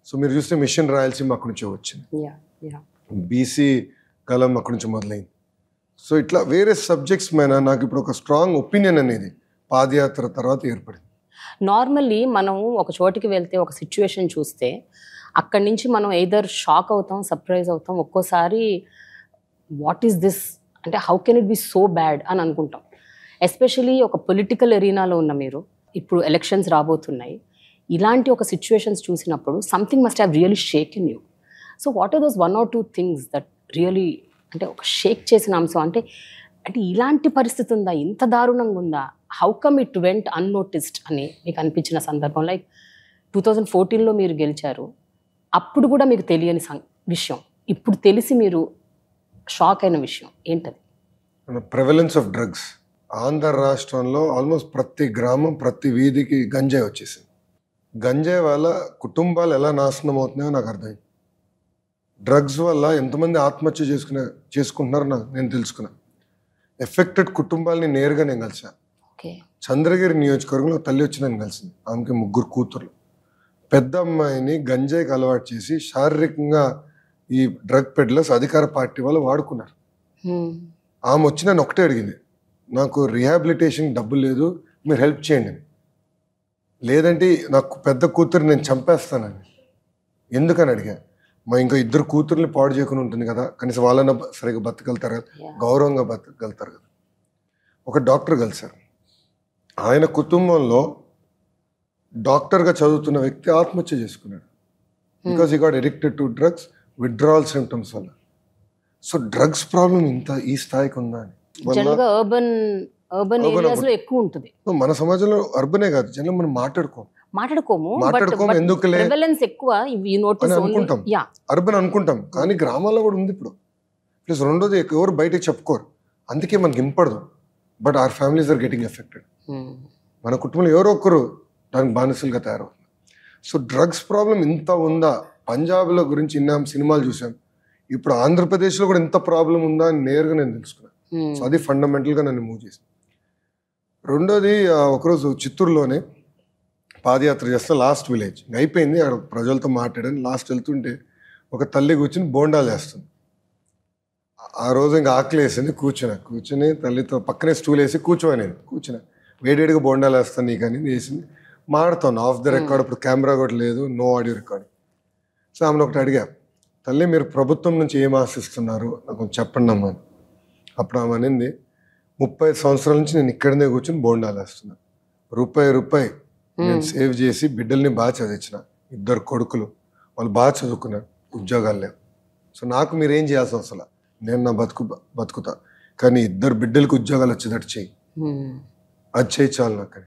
So మీరు చూస్తే machine Rayalaseema అక్కడి నుంచి వచ్చింది, బీసీ కలం అక్కడి నుంచి మొదలైంది. సో ఇట్లా వేరే సబ్జెక్ట్స్ మీద నాకు ఇప్పుడు ఒక స్ట్రాంగ్ ఒపీనియన్ అనేది పాదయాత్ర తర్వాత ఏర్పడింది. నార్మల్లీ మనం ఒక చోటికి వెళ్తే ఒక సిచ్యువేషన్ చూస్తే అక్కడి నుంచి మనం ఎయిదర్ షాక్ అవుతాం, సర్ప్రైజ్ అవుతాం, ఒక్కోసారి వాట్ ఈస్ దిస్ అంటే how can it be so bad అని అనుకుంటాం. ఎస్పెషలీ ఒక పొలిటికల్ ఎరీనాలో ఉన్న మీరు, ఇప్పుడు ఎలక్షన్స్ రాబోతున్నాయి, ఇలాంటి ఒక సిచ్యువేషన్స్ చూసినప్పుడు something must have really shake in you. So what are those 1 or 2 things that really అంటే ఒక షేక్ చేసిన అంశం అంటే ఇలాంటి పరిస్థితి ఉందా, ఇంత దారుణంగా ఉందా, how come it went unnoticed అని మీకు అనిపించిన సందర్భం? లైక్ 2014లో మీరు గెలిచారు, అప్పుడు కూడా మీకు తెలియని విషయం, ఇప్పుడు తెలిసి మీరు షాక్ అయిన విషయం ఏంటది? ప్రెవలెన్స్ ఆఫ్ డ్రగ్స్ ఆంధ్ర రాష్ట్రంలో ఆల్మోస్ట్ ప్రతి గ్రామం, ప్రతి వీధికి గంజాయి వచ్చేసింది. గంజాయి వల్ల కుటుంబాలు ఎలా నాశనం అవుతున్నాయో నాకు అర్థమైంది. డ్రగ్స్ వల్ల ఎంతమంది ఆత్మహత్య చేసుకుంటున్నారో నేను తెలుసుకున్నా. ఎఫెక్టెడ్ కుటుంబాలని నేరుగా నేను కలిసాను. చంద్రగిరి నియోజకవర్గంలో తల్లి వచ్చి నేను కలిసింది. ఆమెకి 3 కూతుర్లు. పెద్ద అమ్మాయిని గంజాయికి అలవాటు చేసి శారీరకంగా ఈ డ్రగ్ పెడ్లర్స్ అధికార పార్టీ వాళ్ళు వాడుకున్నారు. ఆమె వచ్చి నన్ను ఒకటే అడిగింది, నాకు రీహాబిలిటేషన్ డబ్బులు లేదు, మీరు హెల్ప్ చేయండి. లేదంటే నాకు పెద్ద కూతురు నేను చంపేస్తానని. ఎందుకని అడిగా. మా ఇంకా 2 కూతుర్ని పాడు చేయకుండా ఉంటుంది కదా, కనీసం వాళ్ళని సరిగ్గా బతకగలుగుతారు కదా, గౌరవంగా బతకగలుగుతారు కదా. ఒక డాక్టర్ కలిశారు. ఆయన కుటుంబంలో డాక్టర్గా చదువుతున్న వ్యక్తి ఆత్మహత్య చేసుకున్నాడు. Because he got addicted to drugs, withdrawal symptoms వల్ల. సో డ్రగ్స్ ప్రాబ్లం ఈ స్థాయికి ఉందా అని. ఎక్కువ ఉంటుంది మన సమాజంలో. అర్బనే కాదు, జనం మనం మాట్లాడుకోము ఎందుకులే అనుకుంటాం, అర్బన్ అనుకుంటాం, కానీ గ్రామాల్లో కూడా ఉంది ఇప్పుడు. ప్లస్ రెండోది ఎవరు బయటకు చెప్పుకోరు, అందుకే మనకి ఇంపడదు. But our families are getting affected. మన కుటుంబంలో ఎవరో ఒక్కరు దానికి బానిసలుగా తయారవుతుంది. సో డ్రగ్స్ ప్రాబ్లం ఇంత ఉందా? పంజాబ్లో గురించి విన్నాం, సినిమాలు చూసాం. ఇప్పుడు ఆంధ్రప్రదేశ్లో కూడా ఇంత ప్రాబ్లం ఉందా అని నేరుగా నేను తెలుసుకున్నాను. సో అది ఫండమెంటల్గా నన్ను మూవ్ చేసింది. రెండోది ఒకరోజు చిత్తూరులోనే పాదయాత్ర చేస్తే లాస్ట్ విలేజ్ అయిపోయింది, అక్కడ ప్రజలతో మాట్లాడాను. లాస్ట్ వెళ్తుంటే ఒక తల్లి కూర్చుని బోండాలు చేస్తుంది. ఆ రోజు ఇంకా ఆకలి వేసింది, కూర్చుని తల్లితో పక్కనే స్టూల్ వేసి కూర్చున్నా. వేడివేడిగా బోండాలు వేస్తాను నీకు అని వేసింది. మాడుతాను ఆఫ్ ద రికార్డ్, ఇప్పుడు కెమెరా కూడా లేదు, నో ఆడియో రికార్డ్. సో ఆమెను ఒకటి అడిగా, తల్లి మీరు ప్రభుత్వం నుంచి ఏం ఆశిస్తున్నారు నాకు చెప్పండి అమ్మా. అప్పుడు ఆమె అనింది, 30 సంవత్సరాల నుంచి నేను ఇక్కడనే కూర్చొని బోండాలు వేస్తున్నాను. రూపాయి నేను సేవ్ చేసి బిడ్డల్ని బాగా చదివించిన. 2 కొడుకులు, వాళ్ళు బాగా చదువుకున్నారు, ఉద్యోగాలు లేవు. సో నాకు మీరేం చేయాల్సిన అవసరం, నేను నా బతుకుతా, కానీ 2 బిడ్డలకు ఉద్యోగాలు వచ్చేటట్టు చెయ్యి, అది చేయి చాలు నాకు.